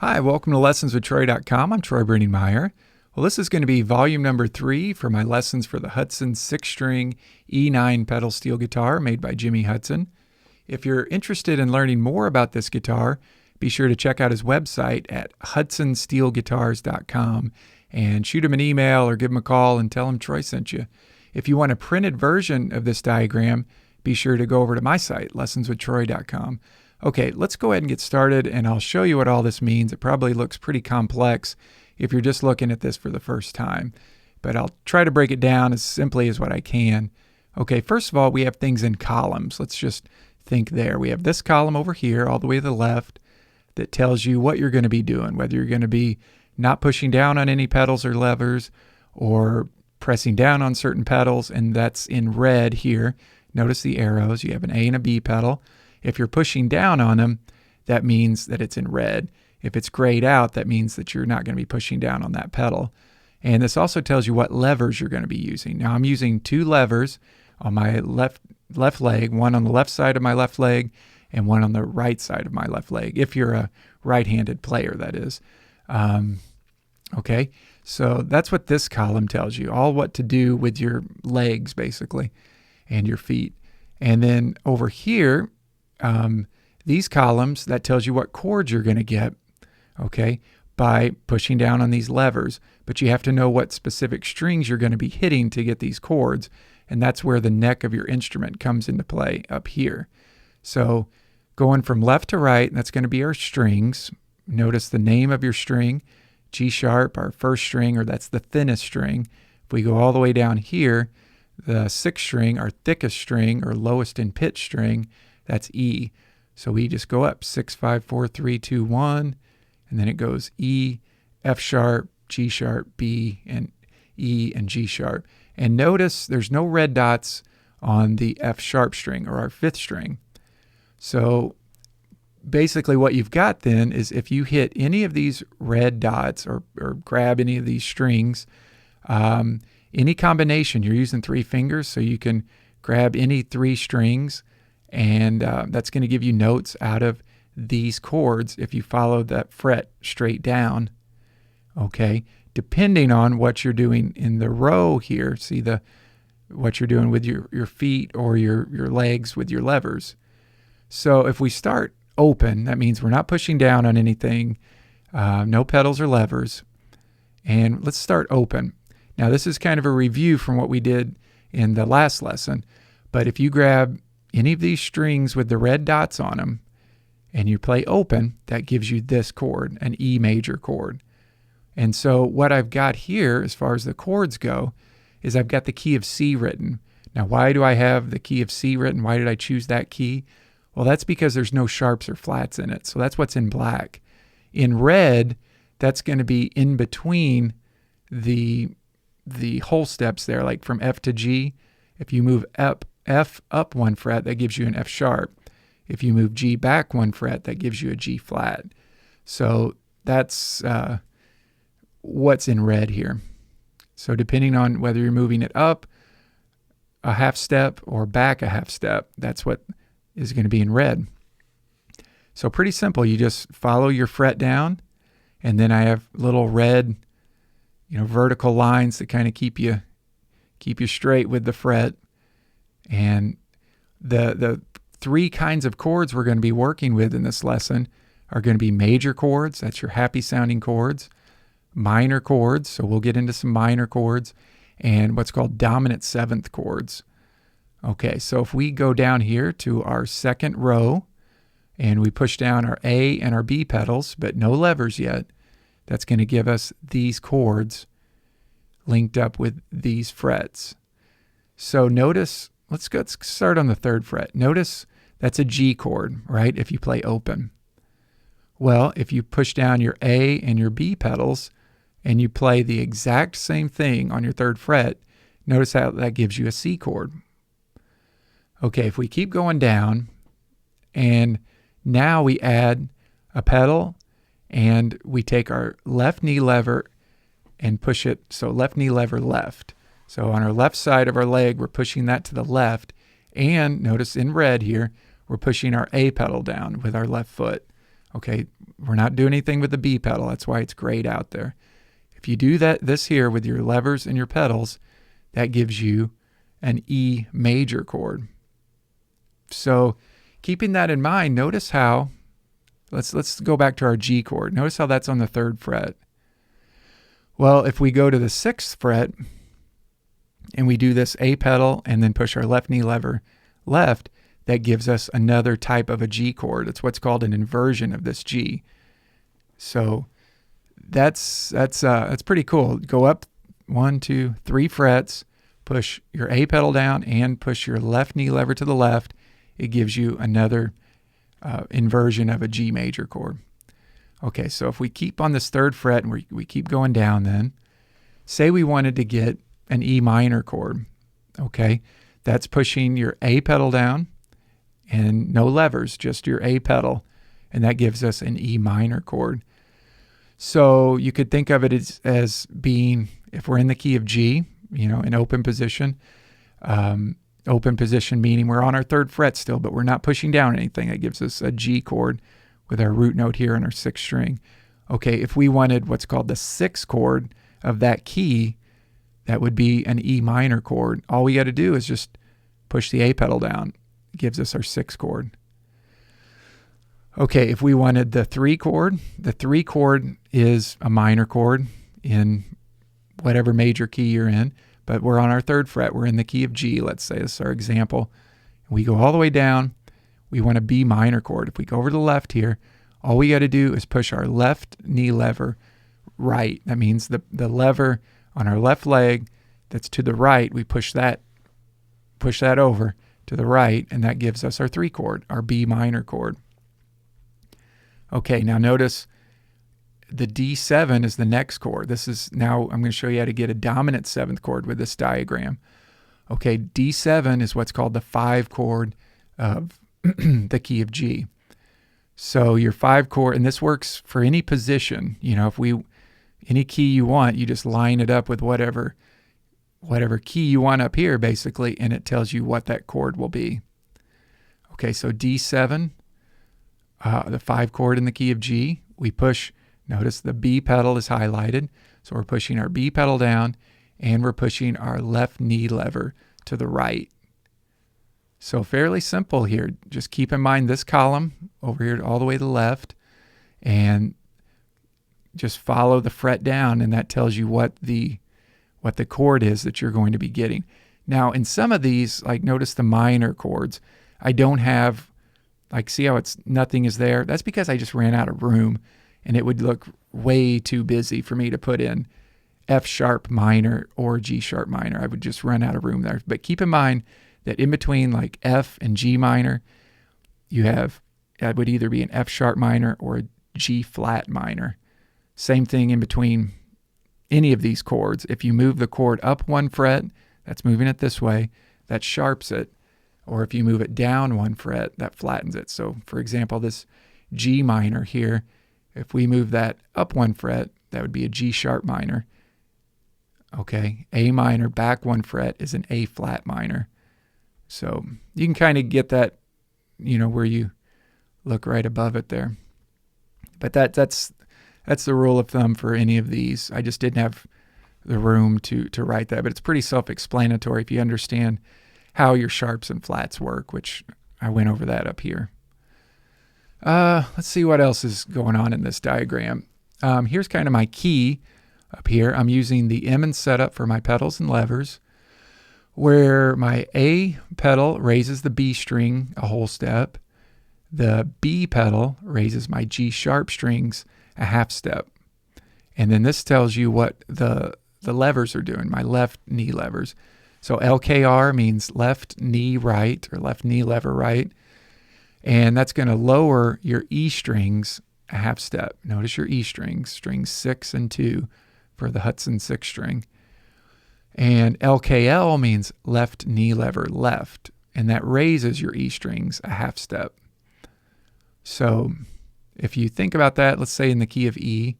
Hi, welcome to lessonswithtroy.com. I'm Troy Brenningmeyer. Well, this is going to be volume number 3 for my lessons for the Hudson 6-string E9 pedal steel guitar made by Jimmy Hudson. If you're interested in learning more about this guitar, be sure to check out his website at hudsonsteelguitars.com and shoot him an email or give him a call and tell him Troy sent you. If you want a printed version of this diagram, be sure to go over to my site, lessonswithtroy.com. Okay, let's go ahead and get started, and I'll show you what all this means. It probably looks pretty complex if you're just looking at this for the first time, but I'll try to break it down as simply as what I can. Okay, first of all, we have things in columns. Let's just think there. We have this column over here all the way to the left that tells you what you're going to be doing, whether you're going to be not pushing down on any pedals or levers or pressing down on certain pedals, and that's in red here. Notice the arrows. You have an A and a B pedal. If you're pushing down on them, that means that it's in red. If it's grayed out, that means that you're not going to be pushing down on that pedal. And this also tells you what levers you're going to be using. Now I'm using 2 levers on my left leg, one on the left side of my left leg and one on the right side of my left leg, if you're a right-handed player, that is. Okay, so that's what this column tells you, all what to do with your legs, basically, and your feet. And then over here, these columns, that tells you what chords you're going to get, okay, by pushing down on these levers. But you have to know what specific strings you're going to be hitting to get these chords, and that's where the neck of your instrument comes into play up here. So going from left to right, that's going to be our strings. Notice the name of your string, G sharp, our first string, or that's the thinnest string. If we go all the way down here, the 6th string, our thickest string, or lowest in pitch string, that's E. So we just go up 6, 5, 4, 3, 2, 1, and then it goes E, F sharp, G sharp, B, and E and G sharp. And notice there's no red dots on the F sharp string, or our 5th string. So basically what you've got then is if you hit any of these red dots or grab any of these strings, any combination, you're using 3 fingers, so you can grab any 3 strings, and that's going to give you notes out of these chords if you follow that fret straight down. Okay, depending on what you're doing in the row here, see what you're doing with your feet or your legs with your levers. So if we start open, that means we're not pushing down on anything, no pedals or levers. And let's start open. Now this is kind of a review from what we did in the last lesson, but if you grab any of these strings with the red dots on them and you play open, that gives you this chord, an E major chord. And so what I've got here as far as the chords go is I've got the key of C written. Now why do I have the key of C written? Why did I choose that key? Well, that's because there's no sharps or flats in it. So that's what's in black. In red, that's going to be in between the whole steps there, like from F to G. If you move F up 1 fret, that gives you an F sharp. If you move G back 1 fret, that gives you a G flat. So that's what's in red here. So depending on whether you're moving it up a half step or back a half step, that's what is going to be in red. So pretty simple. You just follow your fret down, and then I have little red, vertical lines that kind of keep you straight with the fret. And the 3 kinds of chords we're going to be working with in this lesson are going to be major chords, that's your happy sounding chords, minor chords, so we'll get into some minor chords, and what's called dominant 7th chords. Okay, so if we go down here to our 2nd row and we push down our A and our B pedals, but no levers yet, that's going to give us these chords linked up with these frets. So notice, let's start on the 3rd fret. Notice that's a G chord, right, if you play open. Well, if you push down your A and your B pedals and you play the exact same thing on your 3rd fret, notice how that gives you a C chord. Okay, if we keep going down, and now we add a pedal, and we take our left knee lever and push it, so left knee lever left. So on our left side of our leg, we're pushing that to the left, and notice in red here, we're pushing our A pedal down with our left foot. Okay, we're not doing anything with the B pedal. That's why it's grayed out there. If you do this here with your levers and your pedals, that gives you an E major chord. So keeping that in mind, notice how, let's go back to our G chord. Notice how that's on the 3rd fret. Well, if we go to the 6th fret and we do this A pedal and then push our left knee lever left, that gives us another type of a G chord. It's what's called an inversion of this G. So that's pretty cool. Go up 1, 2, 3 frets, push your A pedal down and push your left knee lever to the left. It gives you another inversion of a G major chord. Okay, so if we keep on this 3rd fret and we keep going down, then say we wanted to get an E minor chord. Okay, that's pushing your A pedal down and no levers, just your A pedal, and that gives us an E minor chord. So you could think of it as being, if we're in the key of G, in open position, open position meaning we're on our 3rd fret still, but we're not pushing down anything. That gives us a G chord with our root note here on our 6th string. Okay, if we wanted what's called the 6th chord of that key, that would be an E minor chord. All we got to do is just push the A pedal down. It gives us our 6th chord. Okay, if we wanted the 3 chord, the 3 chord is a minor chord in whatever major key you're in, but we're on our 3rd fret. We're in the key of G, let's say. This is our example. We go all the way down. We want a B minor chord. If we go over to the left here, all we got to do is push our left knee lever right. That means the lever on our left leg that's to the right, we push that over to the right, and that gives us our 3 chord, our B minor chord. Okay, now notice the D7 is the next chord. This is, now I'm going to show you how to get a dominant 7th chord with this diagram. Okay, D7 is what's called the 5 chord of the key of G. So your 5 chord, and this works for any position. If any key you want, you just line it up with whatever key you want up here, basically, and it tells you what that chord will be. Okay, so D7, the 5 chord in the key of G, we push. Notice the B pedal is highlighted, so we're pushing our B pedal down, and we're pushing our left knee lever to the right. So fairly simple here. Just keep in mind this column over here all the way to the left, and just follow the fret down, and that tells you what the chord is that you're going to be getting. Now, in some of these, like notice the minor chords, I don't have, like, see how nothing is there? That's because I just ran out of room, and it would look way too busy for me to put in F sharp minor or G sharp minor. I would just run out of room there. But keep in mind that in between like F and G minor, that would either be an F sharp minor or a G flat minor. Same thing in between any of these chords. If you move the chord up 1 fret, that's moving it this way, that sharps it. Or if you move it down 1 fret, that flattens it. So for example, this G minor here, if we move that up 1 fret, that would be a G sharp minor. Okay, A minor back 1 fret is an A flat minor. So you can kind of get that, where you look right above it there. But that's the rule of thumb for any of these. I just didn't have the room to write that, but it's pretty self-explanatory if you understand how your sharps and flats work, which I went over that up here. Let's see what else is going on in this diagram. Here's kind of my key up here. I'm using the M setup for my pedals and levers, where my A pedal raises the B string a whole step. The B pedal raises my G sharp strings a half step. And then this tells you what the levers are doing, my left knee levers. So LKR means left knee right, or left knee lever right. And that's going to lower your E strings a half step. Notice your E strings, strings 6 and 2 for the Hudson 6 string. And LKL means left knee lever left, and that raises your E strings a half step. So if you think about that, let's say in the key of E,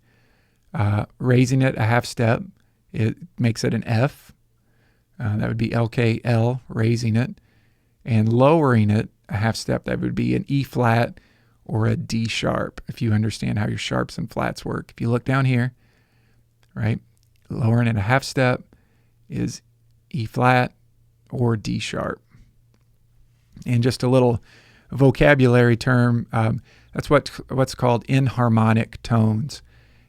raising it a half step, it makes it an F. That would be LKL, raising it. And lowering it a half step, that would be an E flat or a D sharp, if you understand how your sharps and flats work. If you look down here, right, lowering it a half step is E flat or D sharp. And just a little vocabulary term, that's what's called inharmonic tones.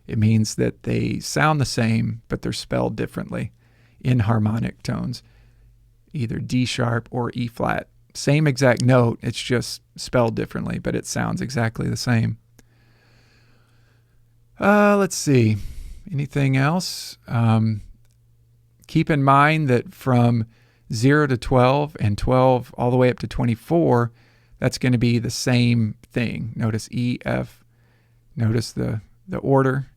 It means that they sound the same, but they're spelled differently. Inharmonic tones, either D sharp or E flat. Same exact note, it's just spelled differently, but it sounds exactly the same. Let's see. Anything else? Keep in mind that from 0 to 12 and 12 all the way up to 24, that's going to be the same thing. Notice E, F, notice the order.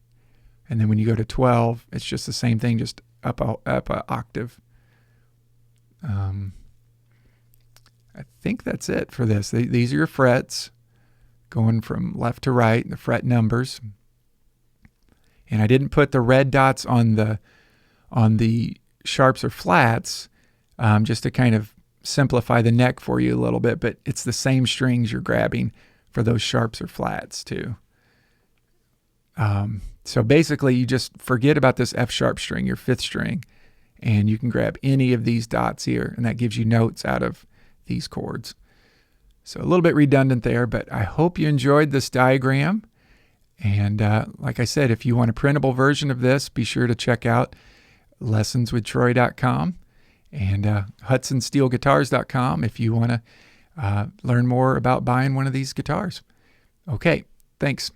And then when you go to 12, it's just the same thing, just up a octave. I think that's it for this. These are your frets going from left to right, the fret numbers. And I didn't put the red dots on the sharps or flats just to kind of simplify the neck for you a little bit, but it's the same strings you're grabbing for those sharps or flats too. So basically you just forget about this F sharp string, your fifth string, and you can grab any of these dots here, and that gives you notes out of these chords. So a little bit redundant there, but I hope you enjoyed this diagram. And like I said, if you want a printable version of this, be sure to check out lessonswithtroy.com and hudsonsteelguitars.com if you want to learn more about buying one of these guitars. Okay, thanks.